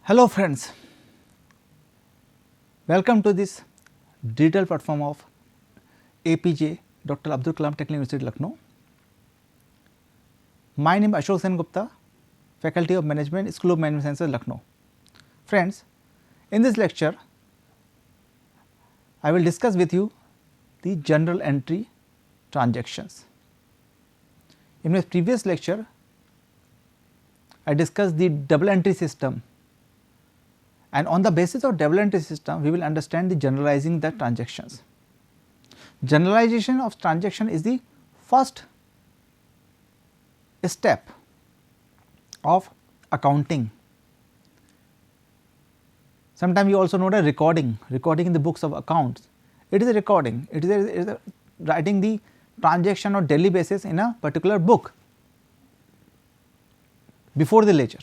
Hello friends, welcome to this digital platform of APJ Dr. Abdul Kalam Technical University, Lucknow. My name is Ashok Sen Gupta, Faculty of Management, School of Management Sciences, Lucknow. Friends, in this lecture, I will discuss with you the journal entry transactions. In my previous lecture, I discussed the double entry system, and on the basis of double entry system we will understand the generalizing the transactions. Generalization of transaction is the first step of accounting. Sometimes you also know the recording in the books of accounts. It is a recording, it is a writing the transaction on daily basis in a particular book before the ledger.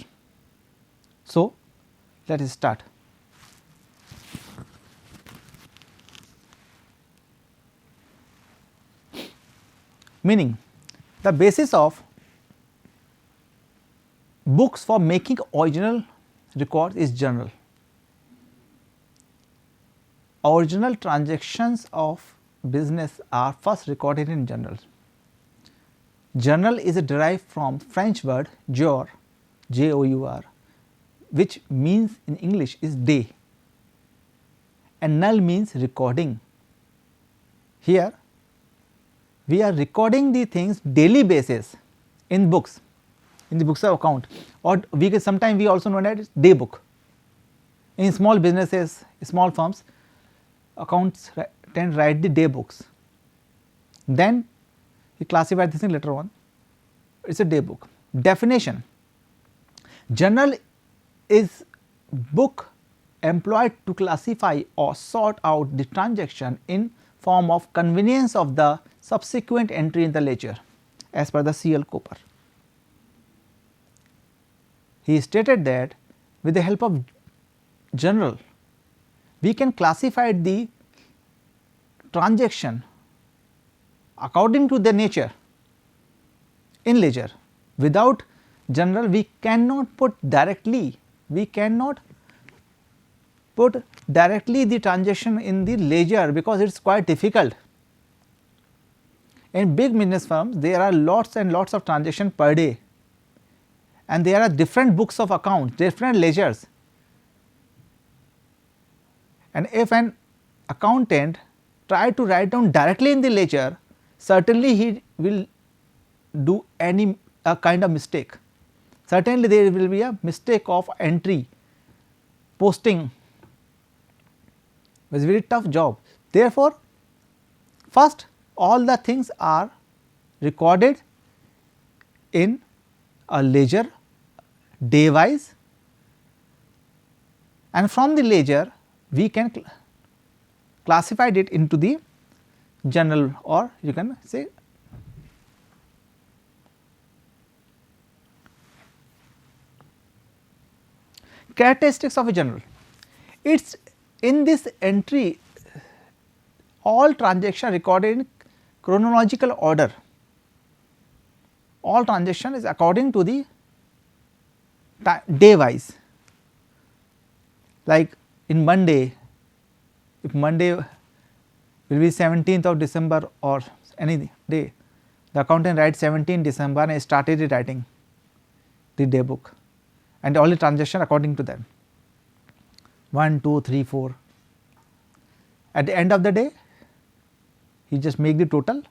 So, let us start. Meaning, the basis of books for making original records is journal. Original transactions of business are first recorded in journals. Journal is derived from French word jour, J-O-U-R, which means in English is day, and null means recording. Here we are recording the things daily basis in books, in the books of account, or we can sometimes we also know that it day book. In small businesses, small firms, accounts tend write the day books. Then we classify this thing later on, it is a day book. Definition: journal is book employed to classify or sort out the transaction in form of convenience of the subsequent entry in the ledger as per the C.L. Cooper. He stated that with the help of journal we can classify the transaction according to the nature in ledger. Without journal we cannot put directly the transaction in the ledger, because it is quite difficult. In big business firms there are lots and lots of transactions per day, and there are different books of accounts, different ledgers, and if an accountant try to write down directly in the ledger, certainly he will do any kind of mistake. Certainly there will be a mistake of entry, posting. It is a very tough job. Therefore, first all the things are recorded in a ledger day wise, and from the ledger we can classify it into the journal, or you can say characteristics of a journal. It is in this entry all transaction recorded in chronological order. All transaction is according to the day wise. Like in Monday, if Monday will be 17th of December or any day, the accountant writes 17 December and started writing the day book, and all the transaction according to them 1, 2, 3, 4. At the end of the day he just make the total,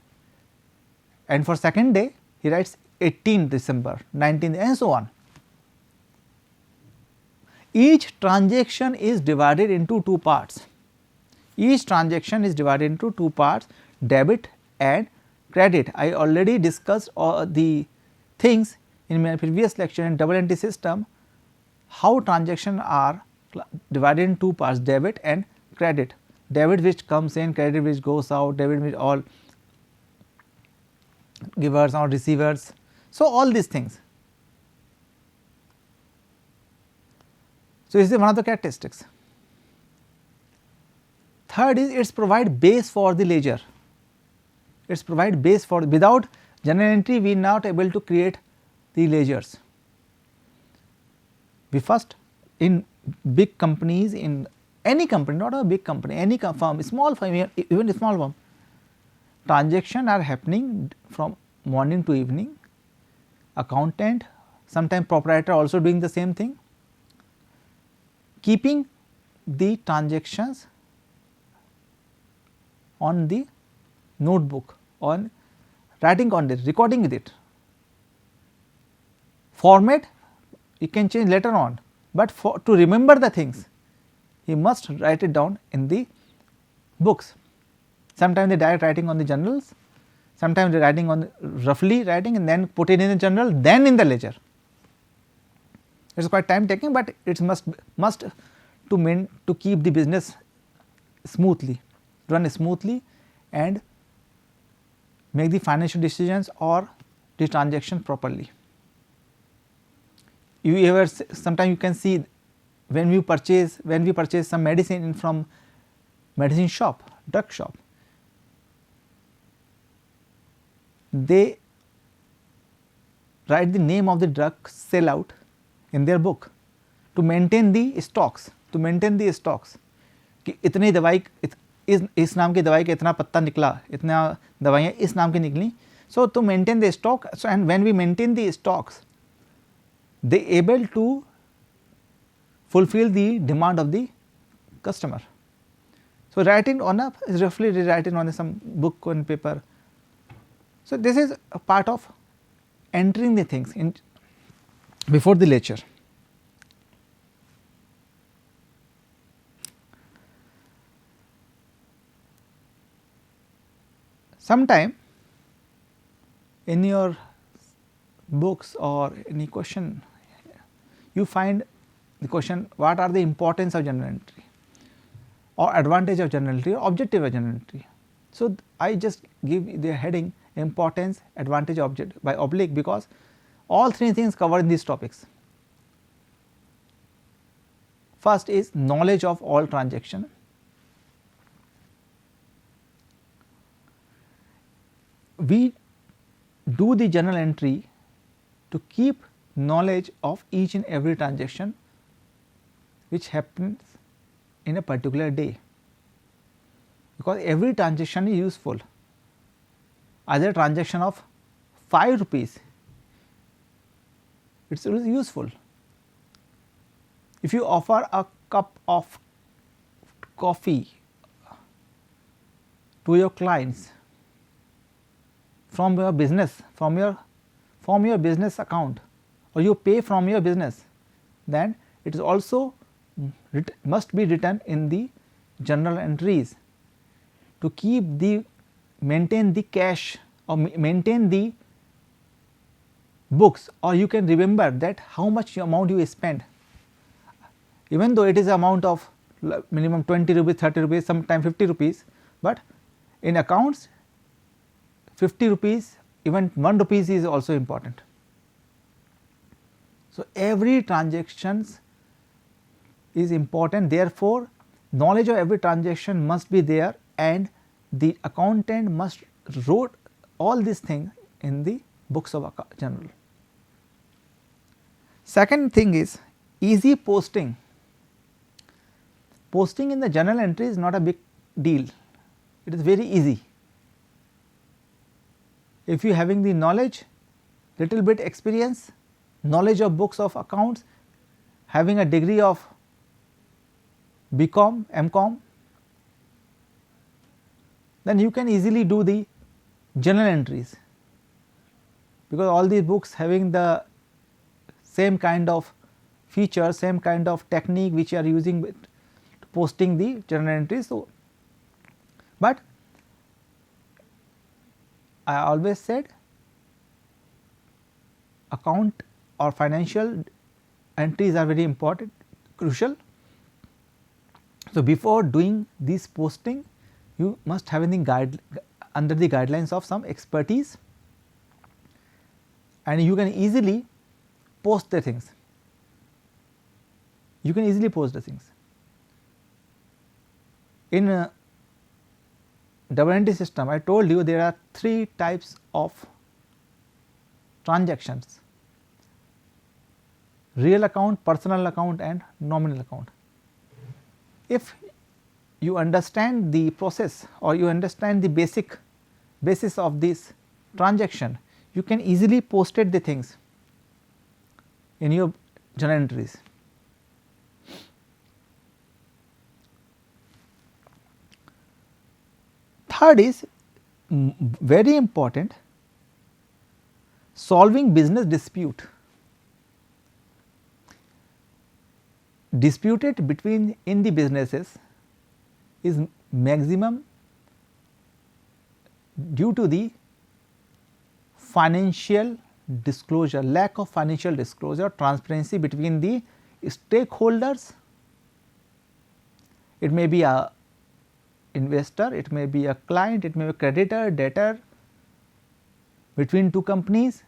and for second day he writes 18th December, 19th, and so on. Each transaction is divided into two parts. Each transaction is divided into two parts, debit and credit. I already discussed the things in my previous lecture in double entry system, how transactions are divided in two parts, debit and credit. Debit which comes in, credit which goes out, debit which all givers or receivers. So, all these things. So, this is one of the characteristics. Third is it provide base for the ledger. It provide base for, without journal entry we are not able to create the ledgers. We first in big companies, in any company, not a big company, any firm, small firm, even a small firm, transactions are happening from morning to evening. Accountant, sometimes proprietor also doing the same thing, keeping the transactions on the notebook, on writing on it, recording with it. Format you can change later on, but for to remember the things he must write it down in the books. Sometimes they direct writing on the journals, sometimes they writing on roughly writing and then put it in the journal, then in the ledger. It is quite time taking, but it must to keep the business smoothly, run smoothly and make the financial decisions or the transaction properly. You ever sometimes you can see when we purchase some medicine from medicine shop, drug shop, they write the name of the drug sell out in their book to maintain the stocks, कि इतनी दवाई इस नाम की दवाई का इतना पत्ता निकला, इतना दवाइयाँ इस नाम की निकली. So to maintain the stock, so and when we maintain the stocks, they able to fulfill the demand of the customer. So writing on a roughly rewriting on some book on paper. So this is a part of entering the things in before the lecture. Sometime in your books or any question you find the question, what are the importance of journal entry or advantage of journal entry or objective of journal entry. So I just give the heading importance, advantage, object by oblique, because all three things covered in these topics. First is knowledge of all transaction. We do the journal entry to keep knowledge of each and every transaction which happens in a particular day, because every transaction is useful. Either transaction of 5 rupees, it is useful. If you offer a cup of coffee to your clients from your business, from your business account, or you pay from your business, then it is also must be written in the journal entries to keep the maintain the cash or maintain the books, or you can remember that how much amount you spend, even though it is amount of minimum 20 rupees, 30 rupees, sometime 50 rupees, but in accounts 50 rupees, even 1 rupees is also important. So every transactions is important, therefore knowledge of every transaction must be there, and the accountant must wrote all these things in the books of journal. Second thing is easy posting. Posting in the journal entry is not a big deal, it is very easy. If you having the knowledge, little bit experience, knowledge of books of accounts, having a degree of BCom, MCom, then you can easily do the journal entries, because all these books having the same kind of features, same kind of technique which you are using with posting the journal entries. So, but I always said account or financial entries are very important, crucial. So, before doing this posting, you must have any under the guidelines of some expertise, and you can easily post the things. You can easily post the things. In double entry system, I told you there are 3 types of transactions. real account, personal account and nominal account. If you understand the process or you understand the basis of this transaction, you can easily postate the things in your journal entries. Third is very important, solving business dispute. Disputed between in the businesses is maximum due to the financial disclosure, lack of financial disclosure, transparency between the stakeholders. It may be a investor, it may be a client, it may be a creditor, debtor, between two companies.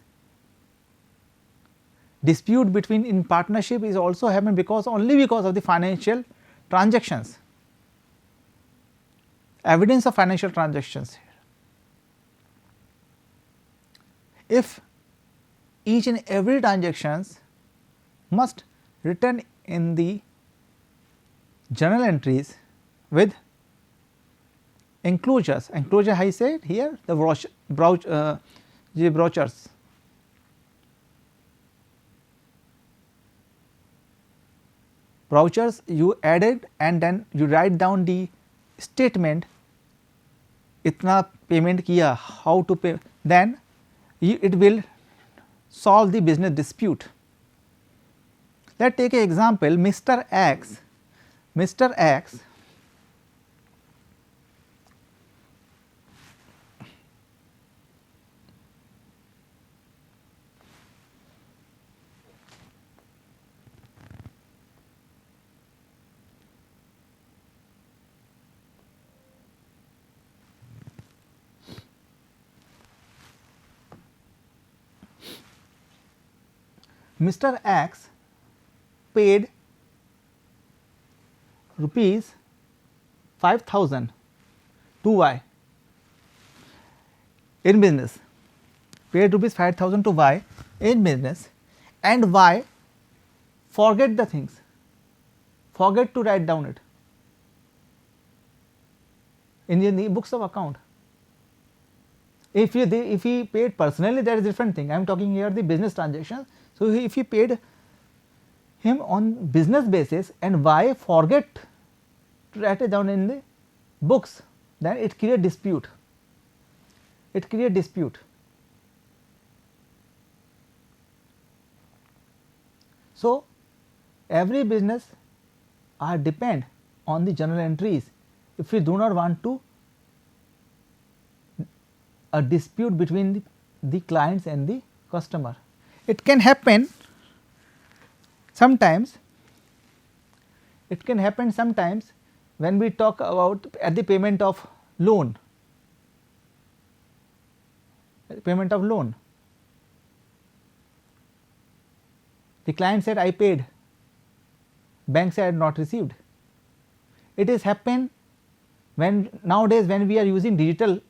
Dispute between in partnership is also happen because only because of the financial transactions, evidence of financial transactions. If each and every transactions must written in the journal entries with enclosures, enclosure I said here the brochures. Brochures you added and then you write down the statement, itna payment kiya, how to pay, then it will solve the business dispute. Let us take an example, Mr. X, Mr. X Mr. X paid rupees 5,000 to Y in business, paid rupees 5,000 to Y in business, and Y forget the things, forget to write down it in the books of account. If he paid personally, that is different thing. I am talking here the business transactions. So, if he paid him on business basis and Y forget to write it down in the books, then it create dispute. It create dispute. So, every business are depend on the journal entries if we do not want to a dispute between the clients and the customer. It can happen sometimes, it can happen sometimes when we talk about at the payment of loan, payment of loan. The client said I paid, bank said not received. It is happen when nowadays when we are using digital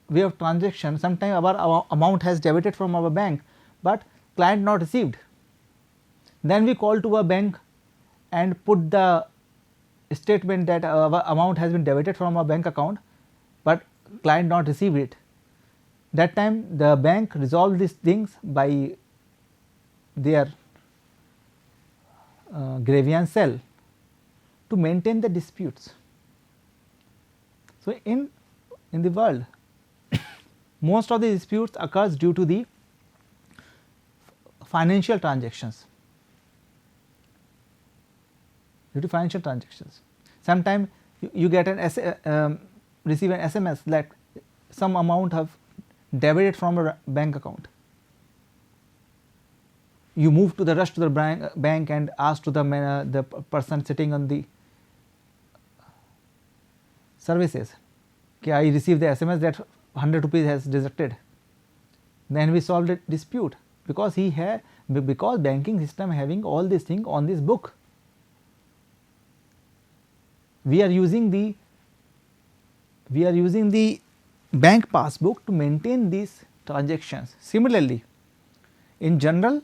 way of transaction, sometimes our amount has debited from our bank, but client not received. Then we call to a bank and put the statement that our amount has been debited from our bank account, but client not received it. That time the bank resolve these things by their grievance cell to maintain the disputes. So, in the world most of the disputes occurs due to the financial transactions, due to financial transactions. Sometimes you get an receive an SMS that some amount have debited from a bank account. You move to the rush to the bank and ask to the person sitting on the services, okay, I received the SMS that 100 rupees has deducted. Then we solved the dispute because because banking system having all these things on this book. We are using the bank passbook to maintain these transactions. Similarly, in general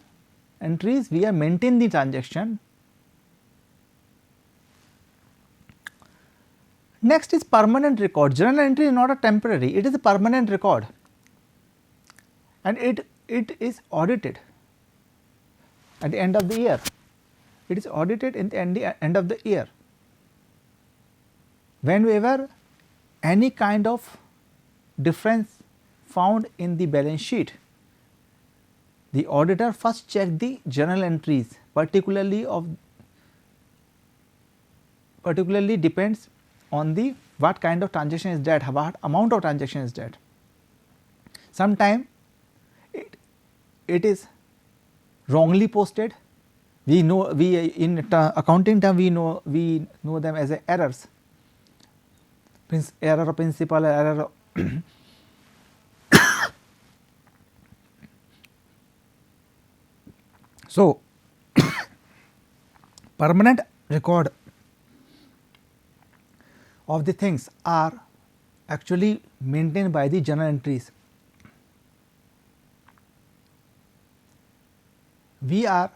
entries we are maintain the transaction. Next is permanent record. Journal entry is not a temporary, it is a permanent record and it is audited at the end of the year. It is audited in the end of the year. Whenever any kind of difference found in the balance sheet, the auditor first check the journal entries, particularly depends on the what kind of transaction is that, what amount of transaction is that. Sometime it is wrongly posted. We know in accounting term we know them as errors, error of principal, error of so permanent record of the things are actually maintained by the journal entries. We are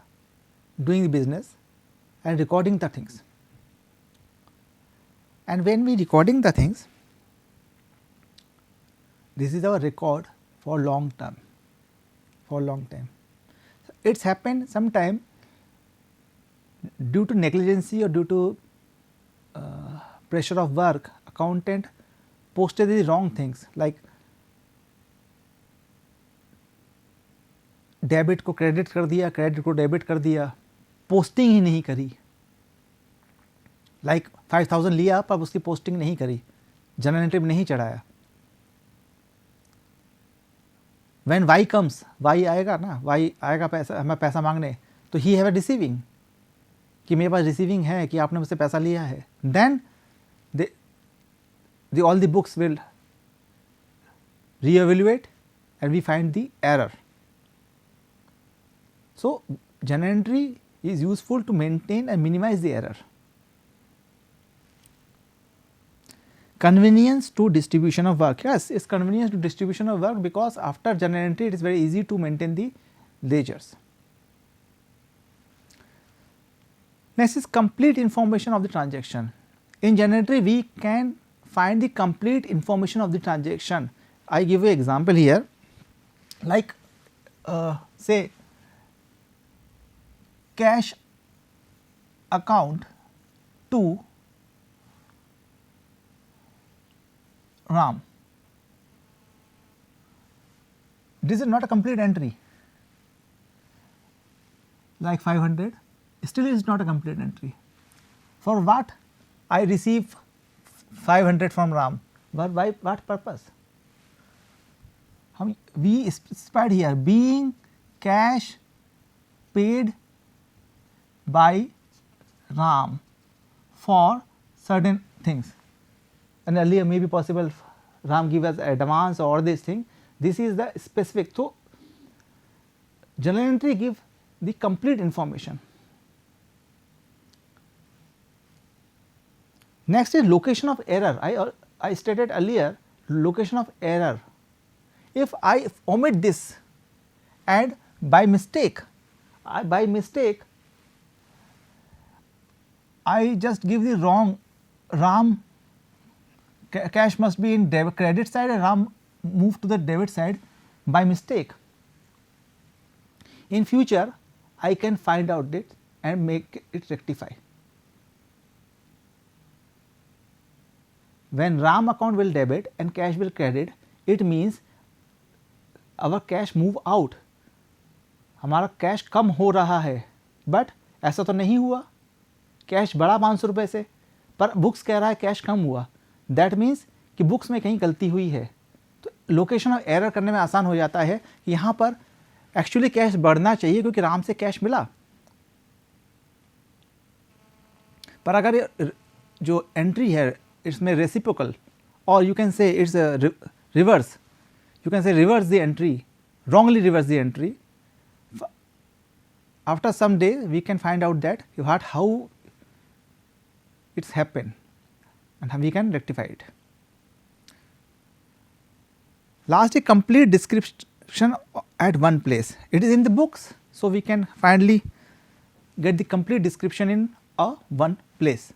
doing the business and recording the things, and when we recording the things, this is our record for long term, for long time. It's happened sometime due to negligency or due to pressure of work, accountant posted the wrong things like debit को credit कर दिया, credit को debit कर दिया, posting ही नहीं करी, like 5000 लिया पर उसकी पोस्टिंग नहीं करी, जनरल एंट्री में नहीं चढ़ाया. व्हेन वाई कम्स, वाई आएगा ना, वाई आएगा पैसा हमें पैसा मांगने, तो ही हैव अ रिसीविंग कि मेरे पास रिसीविंग है कि आपने मुझसे पैसा लिया है. Then all the books will re-evaluate and we find the error. So, journal entry is useful to maintain and minimize the error. Convenience to distribution of work. Yes, it's convenience to distribution of work because after journal entry it is very easy to maintain the ledgers. Next is complete information of the transaction. In journal entry we can find the complete information of the transaction. I give you example here, like say cash account to Ram. This is not a complete entry, like 500, still is not a complete entry. For what I receive 500 from Ram, but by what purpose? We specified here being cash paid by Ram for certain things, and earlier may be possible Ram give us advance or this thing. This is the specific. So, journal entry give the complete information. Next is location of error. I stated earlier location of error. If I omit this and by mistake I just give the wrong Ram cash must be in credit side and Ram move to the debit side by mistake. In future I can find out it and make it rectify. When Ram account will debit and cash will credit, it means our cash move out, हमारा cash कम हो रहा है, but ऐसा तो नहीं हुआ, cash बढ़ा 500 रुपये से, पर बुक्स कह रहा है कैश कम हुआ. दैट मीन्स कि बुक्स में कहीं गलती हुई है. तो लोकेशन ऑफ एरर करने में आसान हो जाता है कि यहाँ पर एक्चुअली कैश बढ़ना चाहिए क्योंकि राम से कैश मिला, पर अगर जो एंट्री है इसमें रेसिप्रोकल और you can say it's reverse, you can say reverse the entry, wrongly reverse the entry. After some days we can find out that how it's happened and how we can rectify it. Last, a complete description at one place. It is in the books, So, we can finally get the complete description in a one place.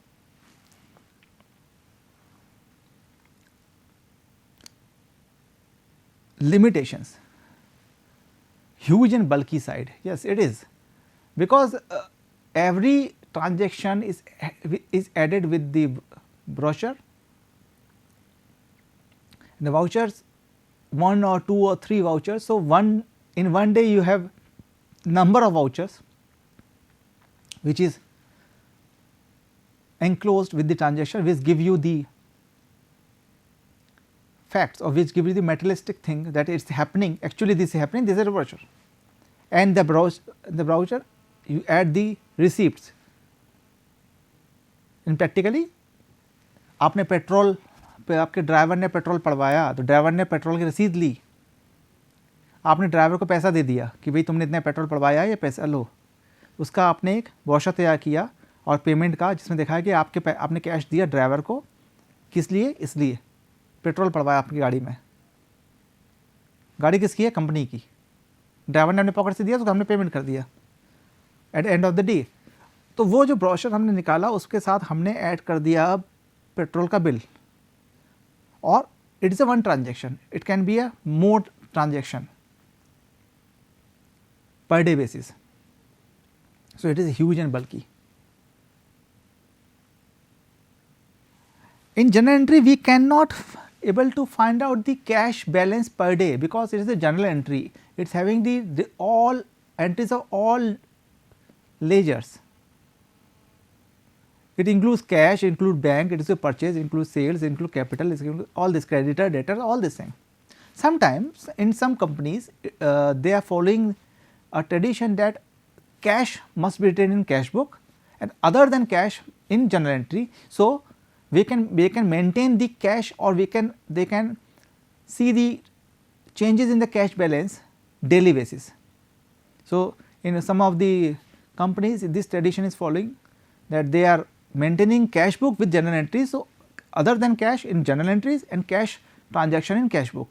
Limitations, huge and bulky side, yes it is, because every transaction is added with the brochure, the vouchers, 1 or 2 or 3 vouchers. So, in one day you have number of vouchers which is enclosed with the transaction, which give you the facts or which give you the materialistic thing that it is happening, actually this is happening, this is a brochure, and the brochure you add the receipts. In practically आपने petrol पे आपके driver ने petrol पड़वाया तो driver ने petrol की रसीद ली, आपने driver को पैसा दे दिया कि भाई तुमने इतना पेट्रोल पड़वाया ये पैसा लो, उसका आपने एक ब्रोशर तैयार किया और पेमेंट का जिसमें दिखाया कि आपने कैश दिया ड्राइवर को, किस लिए, इसलिए पेट्रोल पड़वाया आपकी गाड़ी में। गाड़ी किसकी है, कंपनी की, ड्राइवर ने अपने पॉकेट से दिया तो हमने पेमेंट कर दिया at end of the day. तो वो जो ब्रोशर हमने निकाला उसके साथ हमने ऐड कर दिया पेट्रोल का बिल, और it is a one transaction, it can be a more transaction per day basis. So, it is huge and bulky. In journal entry we cannot able to find out the cash balance per day because it is a journal entry, it is having the all entries of all ledgers. It includes cash, includes bank, it is a purchase, includes sales, includes capital, includes all this creditor, debtor, all this thing. Sometimes in some companies they are following a tradition that cash must be written in cash book and other than cash in journal entry. So, we can maintain the cash or they can see the changes in the cash balance daily basis. So, in some of the companies this tradition is following that they are maintaining cash book with journal entries. So, other than cash in journal entries and cash transaction in cash book.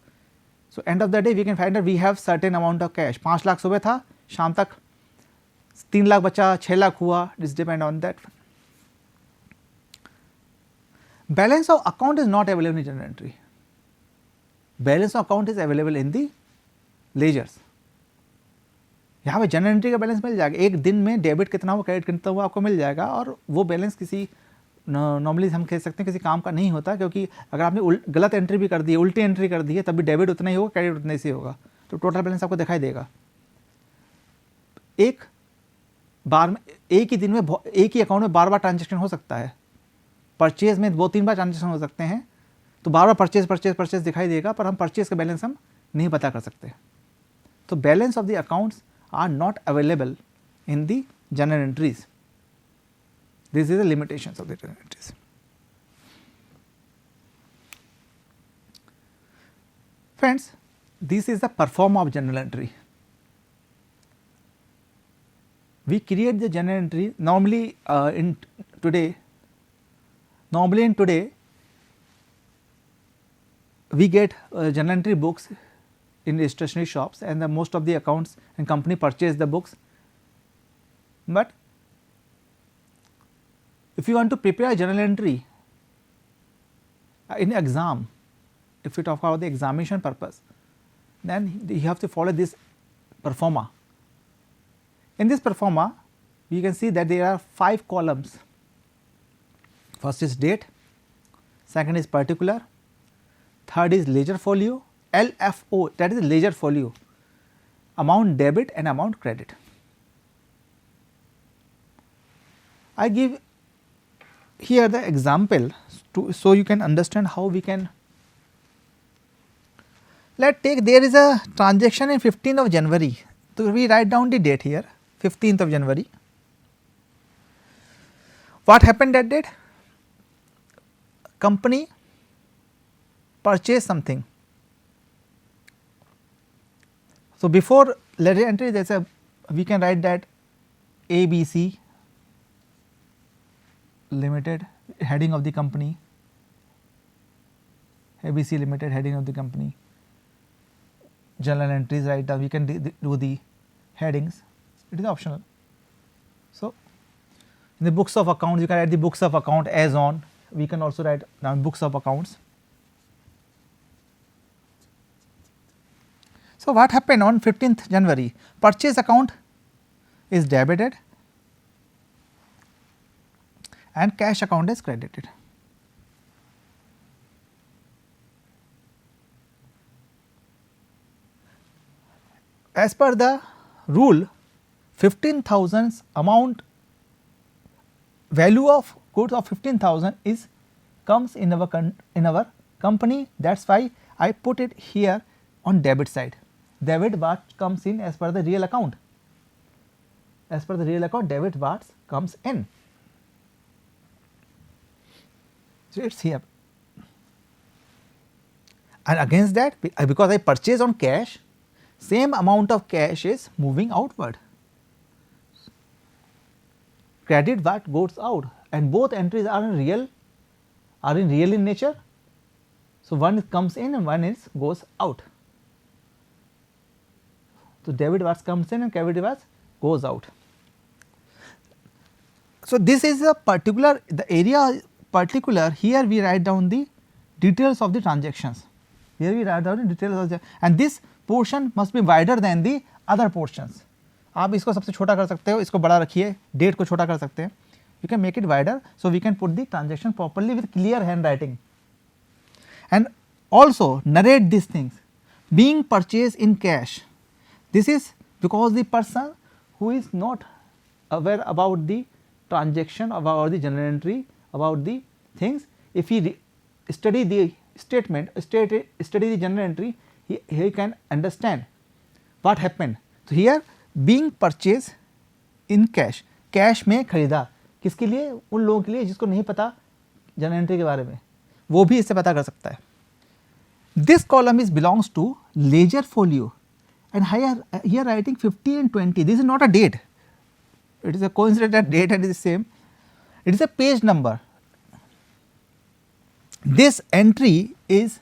So, end of the day we can find that we have certain amount of cash, 5 lakh सुबह था, शाम तक 3 लाख बचा, 6 लाख हुआ, this depend on that. Balance of account is not available in journal entry, balance of account is available in the ledgers. यहाँ पे general entry का balance मिल जाएगा, एक दिन में डेबिट कितना हुआ क्रेडिट कितना हुआ आपको मिल जाएगा, और वो बैलेंस किसी नॉर्मली हम कह सकते हैं किसी काम का नहीं होता, क्योंकि अगर आपने गलत एंट्री भी कर दी है, उल्टी एंट्री कर दी है, तब भी डेबिट उतना ही होगा, क्रेडिट उतना ही होगा, तो टोटल बैलेंस आपको दिखाई देगा। एक बार में एक ही दिन में एक ही अकाउंट में बार बार ट्रांजेक्शन हो सकता है, परचेज में 2-3 बार ट्रांजेक्शन हो सकते हैं, तो बार बार परचेज दिखाई देगा, पर हम परचेज का बैलेंस हम नहीं पता कर सकते। तो balance of the accounts are not available in the journal entries. This is the limitations of the journal entries. Friends, this is the perform of journal entry. We create the journal entry normally in today we get journal entry books in the stationery shops, and the most of the accounts and company purchase the books. But if you want to prepare a journal entry in exam, if you talk about the examination purpose, then you have to follow this performa. In this performa, you can see that there are 5 columns. First is date, second is particular, third is ledger folio, LFO, that is ledger folio, amount debit and amount credit. I give here the example so you can understand how we can. Let us take there is a transaction in 15th of January. So, we write down the date here 15th of January. What happened that date? Company purchased something. So, before ledger entry there is a we can write that ABC Limited, heading of the company, ABC Limited, heading of the company. Journal entries, right, we can do the headings. it is optional. So, in the books of accounts you can write the books of account as on, we can also write down books of accounts. So, what happened on 15th January? Purchase account is debited and cash account is credited. As per the rule, 15,000 amount value of goods of 15,000 is comes in our company, that is why I put it here on debit side. Debit what comes in as per the real account, as per the real account debit what comes in. So, it is here, and against that because I purchase on cash, same amount of cash is moving outward, credit what goes out, and both entries are in real in nature. So, one comes in and one is goes out. So, debit what comes in and credit what goes out. So, this is a particular the area particular, here we write down the details of the transactions, here we write down the details of the, and this portion must be wider than the other portions. आप इसको सबसे छोटा कर सकते हो, इसको बड़ा रखिए, डेट को छोटा कर सकते हैं, you can make it wider, so we can put the transaction properly with clear handwriting, and also narrate these things. Being purchased in cash, this is because the person who is not aware about the transaction, about the journal entry, about the things, if he study the statement, study the journal entry, he can understand what happened. So, here being purchased in cash, cash में खरीदा, किसके लिए? उन लोगों के लिए जिसको नहीं पता जर्नल एंट्री के बारे में, वो भी इससे पता कर सकता है. This column is belongs to ledger folio, and here writing 50 and 20, this is not a date, it is a coincidence that date and it is same, it is a page number. This entry is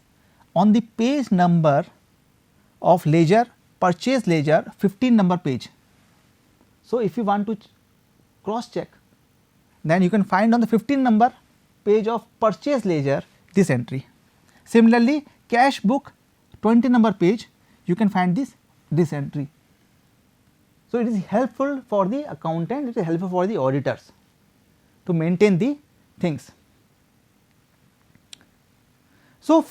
on the page number of ledger, purchase ledger 15 number page. So, if you want to cross check, then you can find on the 15 number page of purchase ledger this entry. Similarly, cash book 20 number page, you can find this entry. So, it is helpful for the accountant, it is helpful for the auditors to maintain the things. So,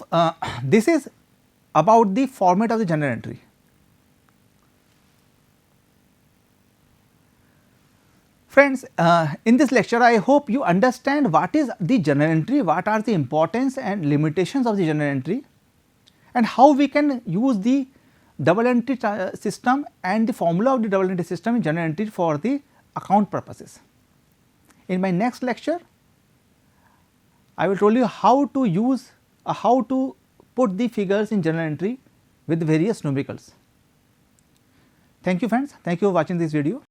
this is about the format of the journal entry. Friends, in this lecture I hope you understand what is the journal entry, what are the importance and limitations of the journal entry, and how we can use the double entry system and the formula of the double entry system in journal entry for the account purposes. In my next lecture, I will tell you how to use how to put the figures in journal entry with various numericals. Thank you friends, thank you for watching this video.